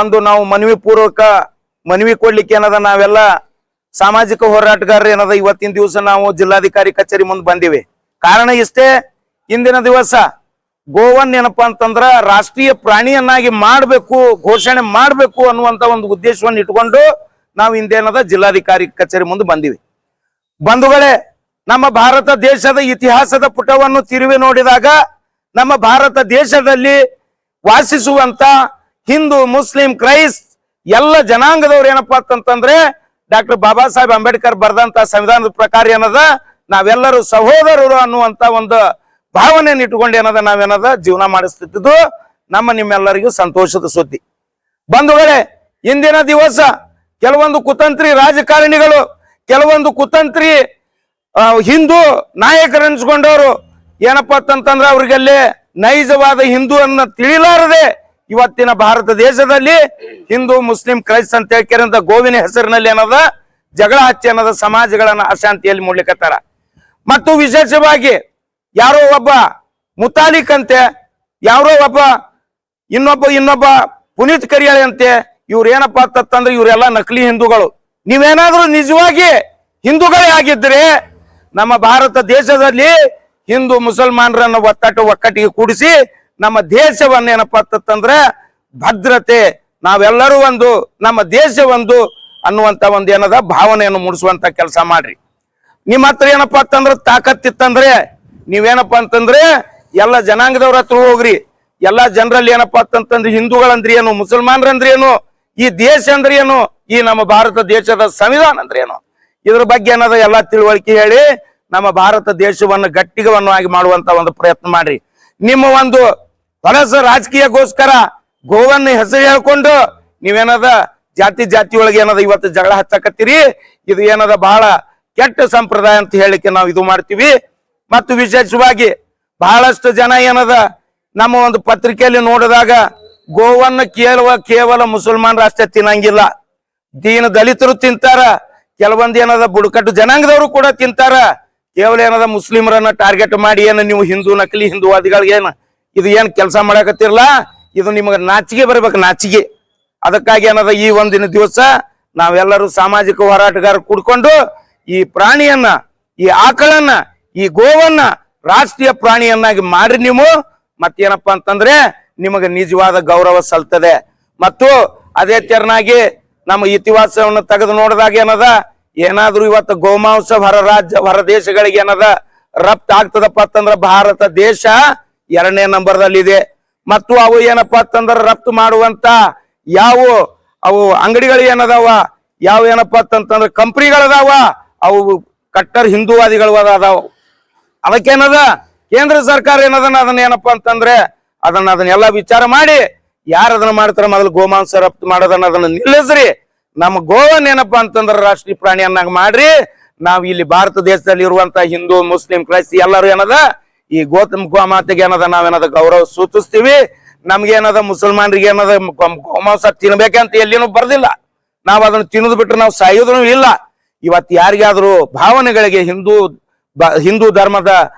ಒಂದು ನಾವು ಮನವಿ ಕೊಡ್ಲಿಕ್ಕೆ ಏನದ, ನಾವೆಲ್ಲ ಸಾಮಾಜಿಕ ಹೋರಾಟಗಾರರು ಏನದ ಇವತ್ತಿನ ದಿವಸ ನಾವು ಜಿಲ್ಲಾಧಿಕಾರಿ ಕಚೇರಿ ಮುಂದೆ ಬಂದಿವಿ. ಕಾರಣ ಇಷ್ಟೇ, ಇಂದಿನ ದಿವಸ ಗೋವನ್ ಏನಪ್ಪಾ ಅಂತಂದ್ರ ರಾಷ್ಟ್ರೀಯ ಪ್ರಾಣಿಯನ್ನಾಗಿ ಮಾಡ್ಬೇಕು, ಘೋಷಣೆ ಮಾಡ್ಬೇಕು ಅನ್ನುವಂತ ಒಂದು ಉದ್ದೇಶವನ್ನು ಇಟ್ಕೊಂಡು ನಾವು ಇಂದೇನದ ಜಿಲ್ಲಾಧಿಕಾರಿ ಕಚೇರಿ ಮುಂದೆ ಬಂದಿವಿ. ಬಂಧುಗಳೇ, ನಮ್ಮ ಭಾರತ ದೇಶದ ಇತಿಹಾಸದ ಪುಟವನ್ನು ತಿರುವಿ ನೋಡಿದಾಗ ನಮ್ಮ ಭಾರತ ದೇಶದಲ್ಲಿ ವಾಸಿಸುವಂತ ಹಿಂದೂ, ಮುಸ್ಲಿಂ, ಕ್ರೈಸ್ತ ಎಲ್ಲ ಜನಾಂಗದವ್ರು ಏನಪ್ಪಾ ಅಂತಂದ್ರೆ ಡಾಕ್ಟರ್ ಬಾಬಾ ಸಾಹೇಬ್ ಅಂಬೇಡ್ಕರ್ ಬರೆದಂತ ಸಂವಿಧಾನದ ಪ್ರಕಾರ ಏನದ ನಾವೆಲ್ಲರೂ ಸಹೋದರರು ಅನ್ನುವಂತ ಒಂದು ಭಾವನೆಯನ್ನು ಇಟ್ಕೊಂಡು ಏನದ ನಾವೇನದ ಜೀವನ ಮಾಡಿಸ್ತಿದ್ದು ನಿಮ್ಮೆಲ್ಲರಿಗೂ ಸಂತೋಷದ ಸುದ್ದಿ. ಬಂಧುಗಳೇ, ಇಂದಿನ ದಿವಸ ಕೆಲವೊಂದು ಕುತಂತ್ರಿ ರಾಜಕಾರಣಿಗಳು, ಕೆಲವೊಂದು ಕುತಂತ್ರಿ ಹಿಂದೂ ನಾಯಕರೆನ್ಸ್ಕೊಂಡವರು ಏನಪ್ಪಾ ಅಂತಂದ್ರೆ ಅವ್ರಿಗಲ್ಲೇ ನೈಜವಾದ ಹಿಂದೂ ಅನ್ನ ತಿಳಿಲಾರದೆ ಇವತ್ತಿನ ಭಾರತ ದೇಶದಲ್ಲಿ ಹಿಂದೂ, ಮುಸ್ಲಿಂ, ಕ್ರೈಸ್ತ ಅಂತ ಹೇಳ್ಕರಂತ ಗೋವಿನ ಹೆಸರಿನಲ್ಲಿ ಏನದ ಜಗಳ ಹಚ್ಚಿ ಅನ್ನದ ಸಮಾಜಗಳನ್ನ ಅಶಾಂತಿಯಲ್ಲಿ ಮೂಡ್ಲಿಕ್ಕತ್ತಾರ. ಮತ್ತು ವಿಶೇಷವಾಗಿ ಯಾರೋ ಒಬ್ಬ ಮುತಾಲಿಕ್ ಅಂತೆ, ಯಾರೋ ಒಬ್ಬ ಇನ್ನೊಬ್ಬ ಪುನೀತ್ ಕರಿಯಾಳಿ ಅಂತೆ, ಇವ್ರು ಏನಪ್ಪಾ ಅಂತಂದ್ರೆ ಇವರೆಲ್ಲ ನಕಲಿ ಹಿಂದೂಗಳು. ನೀವೇನಾದ್ರೂ ನಿಜವಾಗಿ ಹಿಂದೂಗಳೇ ಆಗಿದ್ರೆ ನಮ್ಮ ಭಾರತ ದೇಶದಲ್ಲಿ ಹಿಂದೂ ಮುಸಲ್ಮಾನರನ್ನ ಒಕ್ಕಟ್ಟಿಗೆ ಕೂಡಿಸಿ ನಮ್ಮ ದೇಶವನ್ನ ಏನಪ್ಪಾ ಅಂತಂದ್ರೆ ಭದ್ರತೆ, ನಾವೆಲ್ಲರೂ ಒಂದು, ನಮ್ಮ ದೇಶ ಒಂದು ಅನ್ನುವಂತ ಒಂದು ಏನದ ಭಾವನೆಯನ್ನು ಮೂಡಿಸುವಂತ ಕೆಲಸ ಮಾಡ್ರಿ. ನಿಮ್ಮ ಹತ್ರ ಏನಪ್ಪಾ ಅಂತಂದ್ರೆ ತಾಕತ್ತಿತ್ತಂದ್ರೆ ನೀವೇನಪ್ಪಾ ಅಂತಂದ್ರೆ ಎಲ್ಲ ಜನಾಂಗದವ್ರ ಹತ್ರ ಹೋಗ್ರಿ. ಎಲ್ಲಾ ಜನರಲ್ಲಿ ಏನಪ್ಪಾ ಅಂತಂದ್ರೆ ಹಿಂದೂಗಳಂದ್ರೆ ಏನು, ಮುಸಲ್ಮಾನರಂದ್ರೆ ಏನು, ಈ ದೇಶ ಅಂದ್ರೆ ಏನು, ಈ ನಮ್ಮ ಭಾರತ ದೇಶದ ಸಂವಿಧಾನ ಅಂದ್ರೆ ಏನು, ಇದ್ರ ಬಗ್ಗೆ ಏನದ ಎಲ್ಲಾ ತಿಳುವಳಿಕೆ ಹೇಳಿ ನಮ್ಮ ಭಾರತ ದೇಶವನ್ನು ಗಟ್ಟಿಗವನ್ನಾಗಿ ಮಾಡುವಂತ ಒಂದು ಪ್ರಯತ್ನ ಮಾಡ್ರಿ. ನಿಮ್ಮ ಒಂದು ಹೊಲಸ ರಾಜಕೀಯಕ್ಕೋಸ್ಕರ ಗೋವನ್ನ ಹೆಸರು ಹೇಳ್ಕೊಂಡು ನೀವೇನದ ಜಾತಿ ಒಳಗೆ ಏನದ ಇವತ್ತು ಜಗಳ ಹಚ್ಚಕತ್ತೀರಿ. ಇದು ಏನದ ಬಹಳ ಕೆಟ್ಟ ಸಂಪ್ರದಾಯ ಅಂತ ಹೇಳಿಕೆ ನಾವು ಇದು ಮಾಡ್ತೀವಿ. ಮತ್ತು ವಿಶೇಷವಾಗಿ ಬಹಳಷ್ಟು ಜನ ಏನದ ನಮ್ಮ ಒಂದು ಪತ್ರಿಕೆಯಲ್ಲಿ ನೋಡಿದಾಗ ಗೋವನ್ನ ಕೇವಲ ಮುಸಲ್ಮಾನರು ಅಷ್ಟೇ ತಿನ್ನಂಗಿಲ್ಲ, ದೀನ ದಲಿತರು ತಿಂತಾರ, ಕೆಲವೊಂದು ಏನದ ಬುಡಕಟ್ಟು ಜನಾಂಗದವರು ಕೂಡ ತಿಂತಾರ. ಕೇವಲ ಏನದ ಮುಸ್ಲಿಮರನ್ನ ಟಾರ್ಗೆಟ್ ಮಾಡಿ ಏನು ನೀವು ಹಿಂದೂ ನಕಲಿ ಹಿಂದೂವಾದಿಗಳಿಗೆ ಇದು ಏನ್ ಕೆಲಸ ಮಾಡಕತ್ತಿರಲ್ಲ, ಇದು ನಿಮಗೆ ನಾಚಿಗೆ ಬರ್ಬೇಕು, ನಾಚಿಗೆ. ಅದಕ್ಕಾಗಿ ಏನದ ಈ ಒಂದಿನ ದಿವಸ ನಾವೆಲ್ಲರೂ ಸಾಮಾಜಿಕ ಹೋರಾಟಗಾರರು ಕೂಡ್ಕೊಂಡು ಈ ಪ್ರಾಣಿಯನ್ನ, ಈ ಆಕಳನ್ನ, ಈ ಗೋವನ್ನ ರಾಷ್ಟ್ರೀಯ ಪ್ರಾಣಿಯನ್ನಾಗಿ ಮಾಡ್ರಿ. ನೀವು ಮತ್ತೇನಪ್ಪಾ ಅಂತಂದ್ರೆ ನಿಮಗೆ ನಿಜವಾದ ಗೌರವ ಸಲ್ತದೆ. ಮತ್ತು ಅದೇ ತೆರನಾಗಿ ನಮ್ಮ ಇತಿಹಾಸವನ್ನು ತೆಗೆದು ನೋಡಿದಾಗ ಏನದ, ಏನಾದ್ರೂ ಇವತ್ತು ಗೋಮಾಂಸ ಹೊರ ದೇಶಗಳಿಗೆ ಏನದ ರಫ್ತು ಆಗ್ತದಪ್ಪ ಅಂತಂದ್ರ ಭಾರತ ದೇಶ 2ನೇ ನಂಬರ್ದಲ್ಲಿ ಇದೆ. ಮತ್ತು ಅವು ಏನಪ್ಪಾ ಅಂತಂದ್ರ ರಫ್ತು ಮಾಡುವಂತ ಅವು ಅಂಗಡಿಗಳು ಏನದಾವ, ಏನಪ್ಪಾ ಅಂತಂದ್ರ ಕಂಪ್ನಿಗಳದಾವ, ಅವು ಕಟ್ಟರ್ ಹಿಂದೂವಾದಿಗಳು ಅದಾವ. ಅದಕ್ಕೇನದ ಕೇಂದ್ರ ಸರ್ಕಾರ ಅದನ್ನ ಏನಪ್ಪಾ ಅಂತಂದ್ರೆ ಅದನ್ನೆಲ್ಲ ವಿಚಾರ ಮಾಡಿ ಯಾರು ಅದನ್ನ ಮಾಡ್ತಾರ ಮೊದಲು ಗೋಮಾಂಸ ರಫ್ತು ಮಾಡೋದನ್ನ ನಿಲ್ಲಿಸ್ರಿ. ನಮ್ಮ ಗೋವನ್ ಏನಪ್ಪಾ ಅಂತಂದ್ರ ರಾಷ್ಟ್ರೀಯ ಪ್ರಾಣಿಯನ್ನಾಗಿ ಮಾಡ್ರಿ. ನಾವ್ ಇಲ್ಲಿ ಭಾರತ ದೇಶದಲ್ಲಿ ಇರುವಂತ ಹಿಂದೂ, ಮುಸ್ಲಿಂ, ಕ್ರೈಸ್ತಿ ಎಲ್ಲರೂ ಈ ಗೋಮಾತೆಗೆ ನಾವೇನದ ಗೌರವ ಸೂಚಿಸ್ತೀವಿ. ನಮ್ಗೇನದ ಮುಸಲ್ಮಾನರಿಗೆ ಗೋಮಾಂಸ ತಿನ್ಬೇಕಂತ ಎಲ್ಲಿನೂ ಬರ್ದಿಲ್ಲ. ನಾವ್ ಅದನ್ನ ತಿನ್ನೋದು ಬಿಟ್ರೆ ನಾವು ಸಾಯೋದೂ ಇಲ್ಲ. ಇವತ್ತು ಯಾರಿಗಾದ್ರೂ ಭಾವನೆಗಳಿಗೆ ಹಿಂದೂ ಧರ್ಮದ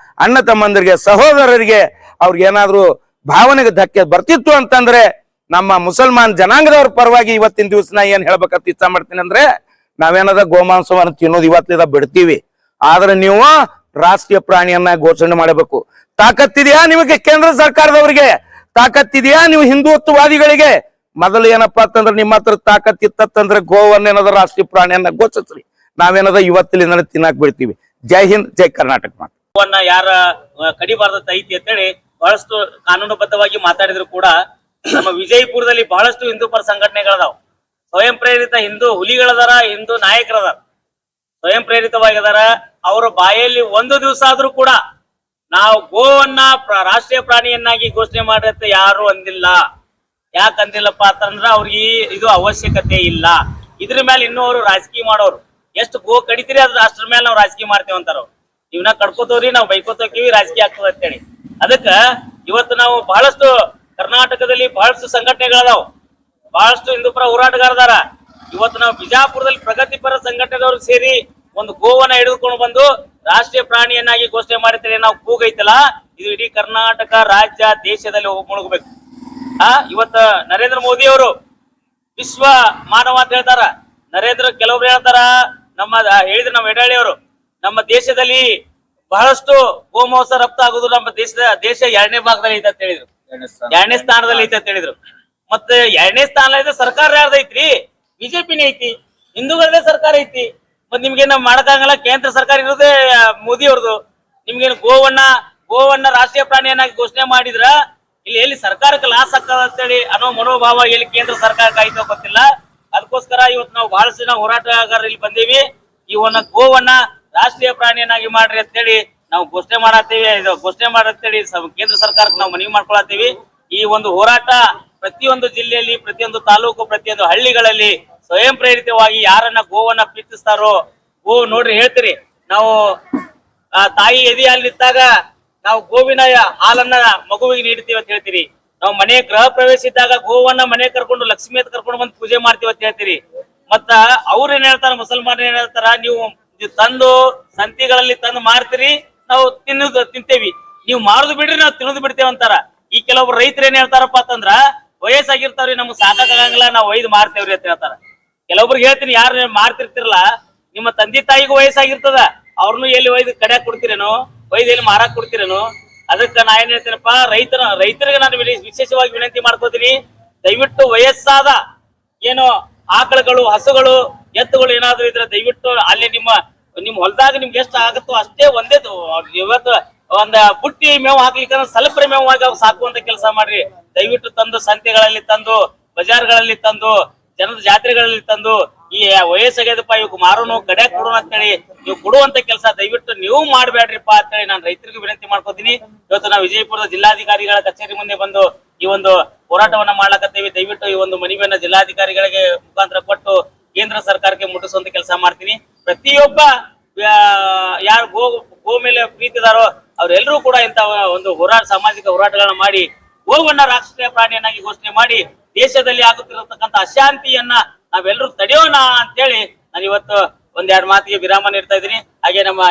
ಅಣ್ಣ ತಮ್ಮಂದರಿಗೆ, ಸಹೋದರರಿಗೆ ಅವ್ರಿಗೇನಾದ್ರೂ ಭಾವನೆಗೆ ಧಕ್ಕೆ ಬರ್ತಿತ್ತು ಅಂತಂದ್ರೆ ನಮ್ಮ ಮುಸಲ್ಮಾನ್ ಜನಾಂಗದವ್ರ ಪರವಾಗಿ ಇವತ್ತಿನ ದಿವಸ ನಾ ಏನ್ ಹೇಳ್ಬೇಕಂತ ಇಚ್ಛೆ ಮಾಡ್ತೀನಿ ಅಂದ್ರೆ, ನಾವೇನದ ಗೋಮಾಂಸವನ್ನು ತಿನ್ನೋದು ಇವತ್ತಿದ ಬಿಡ್ತೀವಿ. ಆದ್ರೆ ನೀವು ರಾಷ್ಟ್ರೀಯ ಪ್ರಾಣಿಯನ್ನ ಘೋಷಣೆ ಮಾಡಬೇಕು. ತಾಕತ್ತಿದೆಯಾ ನಿಮಗೆ? ಕೇಂದ್ರ ಸರ್ಕಾರದವರಿಗೆ ತಾಕತ್ತಿದೆಯಾ? ನೀವು ಹಿಂದುತ್ವವಾದಿಗಳಿಗೆ ಮೊದಲು ಏನಪ್ಪಾ ಅಂತಂದ್ರೆ ನಿಮ್ಮ ಹತ್ರ ತಾಕತ್ತಿತ್ತಂದ್ರೆ ಗೋವನ್ನೇನದ ರಾಷ್ಟ್ರೀಯ ಪ್ರಾಣಿಯನ್ನ ಘೋಷಿಸ್ರಿ. ನಾವೇನದ ಇವತ್ತಿನ ತಿನ್ನಕ್ ಬಿಡ್ತೀವಿ. ಜೈ ಹಿಂದ್, ಜೈ ಕರ್ನಾಟಕ. ಗೋವನ್ನ ಯಾರ ಕಡಿಬಾರ್ದ ಐತಿ ಅಂತೇಳಿ ಬಹಳಷ್ಟು ಕಾನೂನುಬದ್ಧವಾಗಿ ಮಾತಾಡಿದ್ರು ಕೂಡ ನಮ್ಮ ವಿಜಯಪುರದಲ್ಲಿ ಬಹಳಷ್ಟು ಹಿಂದೂ ಪರ ಸಂಘಟನೆಗಳದಾವ. ಸ್ವಯಂ ಪ್ರೇರಿತ ಹಿಂದೂ ಹುಲಿಗಳದಾರ, ಹಿಂದೂ ನಾಯಕರದಾರ, ಸ್ವಯಂ ಪ್ರೇರಿತವಾಗಿದಾರ. ಅವರ ಬಾಯಲ್ಲಿ ಒಂದು ದಿವಸ ಆದ್ರೂ ಕೂಡ ನಾವು ಗೋವನ್ನ ರಾಷ್ಟ್ರೀಯ ಪ್ರಾಣಿಯನ್ನಾಗಿ ಘೋಷಣೆ ಮಾಡಿರತ್ತೆ ಯಾರು ಅಂದಿಲ್ಲ. ಯಾಕೆ ಅಂದಿಲ್ಲಪ್ಪ ಅಂತಂದ್ರ ಅವ್ರಿಗೆ ಇದು ಅವಶ್ಯಕತೆ ಇಲ್ಲ. ಇದ್ರ ಮೇಲೆ ಇನ್ನೂ ಅವರು ರಾಜಕೀಯ ಮಾಡೋರು. ಎಷ್ಟು ಗೋ ಕಡಿತೀರಿ ಅದ್ರ ಮೇಲೆ ನಾವು ರಾಜಕೀಯ ಮಾಡ್ತೇವೆ ಅಂತಾರ. ಇವನ್ನ ಕಡ್ಕೋತವ್ರಿ, ನಾವು ಬೈಕೋತೋಕಿವಿ, ರಾಜಕೀಯ ಆಗ್ತದ ಅಂತೇಳಿ. ಅದಕ್ಕ ಇವತ್ತು ನಾವು ಬಹಳಷ್ಟು ಕರ್ನಾಟಕದಲ್ಲಿ ಬಹಳಷ್ಟು ಸಂಘಟನೆಗಳದಾವ್, ಬಹಳಷ್ಟು ಹಿಂದೂಪರ ಹೋರಾಟಗಾರದಾರ. ಇವತ್ತು ನಾವು ಬಿಜಾಪುರದಲ್ಲಿ ಪ್ರಗತಿಪರ ಸಂಘಟನೆದವ್ರು ಸೇರಿ ಒಂದು ಗೋವನ್ನ ಹಿಡಿದುಕೊಂಡು ಬಂದು ರಾಷ್ಟ್ರೀಯ ಪ್ರಾಣಿಯನ್ನಾಗಿ ಘೋಷಣೆ ಮಾಡಿದ್ರೆ ನಾವು ಕೂಗೈತಲ್ಲ, ಇದು ಇಡೀ ಕರ್ನಾಟಕ ರಾಜ್ಯ ದೇಶದಲ್ಲಿ ಮುಳುಗಬೇಕು. ಇವತ್ತ ನರೇಂದ್ರ ಮೋದಿ ಅವರು ವಿಶ್ವ ಮಾನವ ಅಂತ ಹೇಳ್ತಾರ. ಕೆಲವೊಬ್ರು ಹೇಳ್ತಾರ, ಹೇಳಿದ್ರು ನಮ್ಮ ಯಡಹಳ್ಳಿ ಅವರು, ನಮ್ಮ ದೇಶದಲ್ಲಿ ಬಹಳಷ್ಟು ಗೋಮಾಂಸ ರಫ್ತು ಆಗುದು ನಮ್ಮ ದೇಶ 2ನೇ ಭಾಗದಲ್ಲಿ ಐತೆ ಅಂತ ಹೇಳಿದ್ರು, 2ನೇ ಸ್ಥಾನದಲ್ಲಿ ಐತೆ ಅಂತ ಹೇಳಿದ್ರು. ಮತ್ತೆ 2ನೇ ಸ್ಥಾನ ಐತೆ, ಸರ್ಕಾರ ಯಾರ್ದೈತ್ರಿ? ಬಿಜೆಪಿನೇ ಐತಿ, ಹಿಂದೂಗಳದೇ ಸರ್ಕಾರ ಐತಿ. ಮತ್ ನಿಮ್ಗೇನ ಮಾಡಕ್ಕಾಗಲ್ಲ, ಕೇಂದ್ರ ಸರ್ಕಾರ ಇರೋದೇ ಮೋದಿ ಅವ್ರದ್ದು. ನಿಮ್ಗೇನು ಗೋವನ್ನ ರಾಷ್ಟ್ರೀಯ ಪ್ರಾಣಿಯನ್ನಾಗಿ ಘೋಷಣೆ ಮಾಡಿದ್ರ ಎಲ್ಲಿ ಸರ್ಕಾರಕ್ಕೆ ಲಾಸ್ ಆಗ್ತದ ಅಂತೇಳಿ ಅನ್ನೋ ಮನೋಭಾವ ಎಲ್ಲಿ ಕೇಂದ್ರ ಸರ್ಕಾರಕ್ಕೆ ಆಯ್ತೋ ಗೊತ್ತಿಲ್ಲ. ಅದಕ್ಕೋಸ್ಕರ ಇವತ್ತು ನಾವು ಬಹಳಷ್ಟು ನಾವು ಹೋರಾಟಗಾರರು ಇಲ್ಲಿ ಬಂದೀವಿ. ಇವನ್ನ ಗೋವನ್ನ ರಾಷ್ಟ್ರೀಯ ಪ್ರಾಣಿಯನ್ನಾಗಿ ಮಾಡ್ರಿ ಅಂತೇಳಿ ನಾವು ಘೋಷಣೆ ಮಾಡತ್ತೇಳಿ ಕೇಂದ್ರ ಸರ್ಕಾರಕ್ಕೆ ನಾವು ಮನವಿ ಮಾಡ್ಕೊಳತ್ತೀವಿ. ಈ ಒಂದು ಹೋರಾಟ ಪ್ರತಿಯೊಂದು ಜಿಲ್ಲೆಯಲ್ಲಿ, ಪ್ರತಿಯೊಂದು ತಾಲೂಕು, ಪ್ರತಿಯೊಂದು ಹಳ್ಳಿಗಳಲ್ಲಿ ಸ್ವಯಂ ಪ್ರೇರಿತವಾಗಿ ಯಾರನ್ನ ಗೋವನ್ನ ಪ್ರೀತಿಸ್ತಾರೋ, ನೋಡ್ರಿ ಹೇಳ್ತೀರಿ, ನಾವು ತಾಯಿ ಎದೆ ಹಾಲಿನಿದ್ದಾಗ ನಾವು ಗೋವಿನ ಹಾಲನ್ನ ಮಗುವಿಗೆ ನೀಡ್ತೀವಿ ಅಂತ ಹೇಳ್ತೀರಿ. ನಾವು ಮನೆ ಗೃಹ ಪ್ರವೇಶ ಇದ್ದಾಗ ಗೋವನ್ನ ಮನೆ ಕರ್ಕೊಂಡು ಲಕ್ಷ್ಮಿ ಅಂತ ಕರ್ಕೊಂಡು ಬಂದು ಪೂಜೆ ಮಾಡ್ತೀವಿ ಅಂತ ಹೇಳ್ತೀರಿ. ಮತ್ತ ಅವ್ರ ಏನ್ ಹೇಳ್ತಾರ, ಮುಸಲ್ಮಾನ ಏನ್ ಹೇಳ್ತಾರ, ನೀವು ತಂದು ಸಂತಿಗಳಲ್ಲಿ ತಂದು ಮಾರ್ತೀರಿ, ನಾವು ತಿಂತೇವಿ, ನೀವು ಮಾರುದು ಬಿಡ್ರಿ, ನಾವು ತಿನ್ನೋದು ಬಿಡ್ತೇವೆ ಅಂತಾರ. ಈ ಕೆಲವೊಬ್ರು ರೈತರು ಏನ್ ಹೇಳ್ತಾರಪ್ಪ ಅಂತಂದ್ರ, ವಯಸ್ಸಾಗಿರ್ತಾವ್ರಿ, ನಮ್ಗೆ ಸಾಕಾಗಂಗಿಲ್ಲ, ನಾವು ಒಯ್ದು ಮಾರ್ತೇವ್ರಿ ಅಂತ ಹೇಳ್ತಾರ. ಕೆಲವೊಬ್ರಿಗೆ ಹೇಳ್ತೀನಿ, ಯಾರು ಮಾರ್ತಿರ್ತಿರಲ್ಲ, ನಿಮ್ಮ ತಂದೆ ತಾಯಿಗೂ ವಯಸ್ಸಾಗಿರ್ತದ, ಅವ್ರನ್ನು ಎಲ್ಲಿ ಒಯ್ದು ಕಡ್ಯಾಕ್ ಕೊಡ್ತೀರೇನೋ, ಒಯ್ದು ಎಲ್ಲಿ ಮಾರಾಕ್ ಕೊಡ್ತೀರೇನೋ. ಅದಕ್ಕೆ ನಾ ಏನ್ ಹೇಳ್ತೀನಪ್ಪ, ರೈತರಿಗೆ ನಾನು ವಿಶೇಷವಾಗಿ ವಿನಂತಿ ಮಾಡ್ಕೋತೀನಿ, ದಯವಿಟ್ಟು ವಯಸ್ಸಾದ ಏನು ಆಕಳುಗಳು, ಹಸುಗಳು, ಎತ್ತುಗಳು ಏನಾದ್ರು ಇದ್ರೆ ದಯವಿಟ್ಟು ಅಲ್ಲಿ ನಿಮ್ಮ ಹೊಲದಾಗ ನಿಮ್ಗೆ ಎಷ್ಟು ಆಗುತ್ತೋ ಅಷ್ಟೇ ಒಂದೇ ಇವತ್ತು ಒಂದ ಬುಟ್ಟಿ ಮೇವು ಹಾಕ್ಲಿಕ್ಕೆ ಸ್ವಲ್ಪ ಮೇವಾಗಿ ಸಾಕುವಂತ ಕೆಲಸ ಮಾಡ್ರಿ. ದಯವಿಟ್ಟು ತಂದು ಸಂತೆಗಳಲ್ಲಿ ತಂದು, ಬಜಾರ್ಗಳಲ್ಲಿ ತಂದು, ಜನದ ಜಾತ್ರೆಗಳಲ್ಲಿ ತಂದು, ಈ ವಯಸ್ಸಾಗ್ಯದಪ್ಪ ಇವಾಗ ಮಾರೋನು ಕಡ್ಯಾಕ್ ಕೊಡೋಣ ಅಂತೇಳಿ ನೀವು ಕೊಡುವಂತ ಕೆಲಸ ದಯವಿಟ್ಟು ನೀವು ಮಾಡ್ಬೇಡ್ರಿಪ್ಪ ಅಂತೇಳಿ ನಾನು ರೈತರಿಗೂ ವಿನಂತಿ ಮಾಡ್ಕೋತೀನಿ. ಇವತ್ತು ನಾವು ವಿಜಯಪುರದ ಜಿಲ್ಲಾಧಿಕಾರಿಗಳ ಕಚೇರಿ ಮುಂದೆ ಬಂದು ಈ ಒಂದು ಹೋರಾಟವನ್ನ ಮಾಡ್ಲಕತ್ತೇವೆ. ದಯವಿಟ್ಟು ಈ ಒಂದು ಮನವಿಯನ್ನ ಜಿಲ್ಲಾಧಿಕಾರಿಗಳಿಗೆ ಮುಖಾಂತರ ಕೊಟ್ಟು ಕೇಂದ್ರ ಸರ್ಕಾರಕ್ಕೆ ಮುಟ್ಟಿಸುವಂತ ಕೆಲಸ ಮಾಡ್ತೀನಿ. ಪ್ರತಿಯೊಬ್ಬ ಯಾರು ಗೋ ಮೇಲೆ ಪ್ರೀತಿದಾರೋ ಅವ್ರೆಲ್ಲರೂ ಕೂಡ ಇಂತ ಒಂದು ಸಾಮಾಜಿಕ ಹೋರಾಟಗಳನ್ನ ಮಾಡಿ ಗೋವನ್ನ ರಾಷ್ಟ್ರೀಯ ಪ್ರಾಣಿಯನ್ನಾಗಿ ಘೋಷಣೆ ಮಾಡಿ ದೇಶದಲ್ಲಿ ಆಗುತ್ತಿರತಕ್ಕಂತ ಅಶಾಂತಿಯನ್ನ ನಾವೆಲ್ಲರೂ ತಡೆಯೋಣ ಅಂತೇಳಿ ನಾನು ಇವತ್ತು ಒಂದೆರಡು ಮಾತಿಗೆ ವಿರಾಮ ನೀಡ್ತಾ ಇದ್ದೀನಿ. ಹಾಗೆ ನಮ್ಮ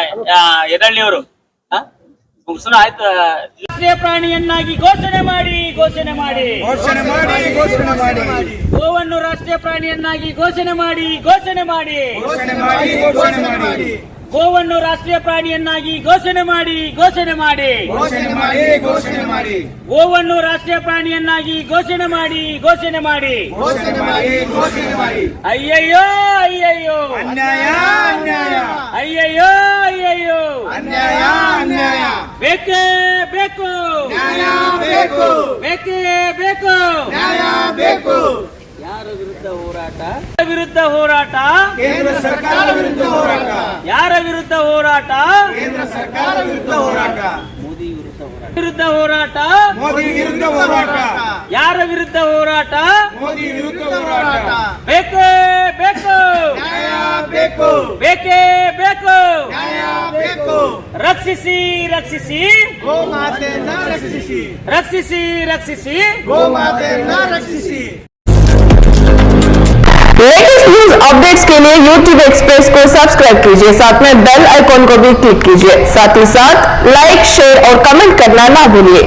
ಯಡಹಳ್ಳಿಯವರು ಮುಗಿಸೋಣ ಆಯ್ತು. ರಾಷ್ಟ್ರೀಯ ಪ್ರಾಣಿಯನ್ನಾಗಿ ಘೋಷಣೆ ಮಾಡಿ ಗೋವನ್ನು ರಾಷ್ಟ್ರೀಯ ಪ್ರಾಣಿಯನ್ನಾಗಿ ಘೋಷಣೆ ಮಾಡಿ ಗೋವನ್ನು ರಾಷ್ಟ್ರೀಯ ಪ್ರಾಣಿಯನ್ನಾಗಿ ಘೋಷಣೆ ಮಾಡಿ ಘೋಷಣೆ ಮಾಡಿ ಘೋಷಣೆ ಮಾಡಿ ಘೋಷಣೆ ಮಾಡಿ ಗೋವನ್ನು ರಾಷ್ಟ್ರೀಯ ಪ್ರಾಣಿಯನ್ನಾಗಿ ಘೋಷಣೆ ಮಾಡಿ ಘೋಷಣೆ ಮಾಡಿ ಘೋಷಣೆ ಮಾಡಿ ಘೋಷಣೆ ಮಾಡಿ ಅಯ್ಯಯ್ಯೋ ಅಯ್ಯಯ್ಯೋ ಅನ್ಯಾಯ ಅನ್ಯಾಯ ಅಯ್ಯಯ್ಯೋ ಅಯ್ಯಯ್ಯೋ ಅನ್ಯಾಯ ಅನ್ಯಾಯ ಬೇಕೇ ಬೇಕು ನ್ಯಾಯ ಬೇಕು ಬೇಕೇ ಬೇಕು ನ್ಯಾಯ ಬೇಕು ಯಾರ ವಿರುದ್ಧ ಹೋರಾಟ ವಿರುದ್ಧ ಹೋರಾಟ ಕೇಂದ್ರ ಸರ್ಕಾರ ವಿರುದ್ಧ ಹೋರಾಟ ಯಾರ ವಿರುದ್ಧ ಹೋರಾಟ ಕೇಂದ್ರ ಸರ್ಕಾರ ವಿರುದ್ಧ ಹೋರಾಟ ವಿರುದ್ಧ ಹೋರಾಟ ಮೋದಿ ವಿರುದ್ಧ ಹೋರಾಟ ಯಾರ ವಿರುದ್ಧ ಹೋರಾಟ ಮೋದಿ ವಿರುದ್ಧ ಹೋರಾಟ ಬೇಕೇ ಬೇಕು ನ್ಯಾಯ ಬೇಕು ಬೇಕೇ ಬೇಕು ನ್ಯಾಯ ಬೇಕು ರಕ್ಷಿಸಿ ರಕ್ಷಿಸಿ ಗೋ ಮಾತೆಯನ್ನ ರಕ್ಷಿಸಿ ರಕ್ಷಿಸಿ ರಕ್ಷಿಸಿ ಗೋ ಮಾತೆಯನ್ನ रक्षिसी। लेटेस्ट न्यूज अपडेट्स के लिए YouTube एक्सप्रेस को सब्सक्राइब कीजिए, साथ में बेल आइकॉन को भी क्लिक कीजिए, साथ ही साथ लाइक शेयर और कमेंट करना ना भूलिए।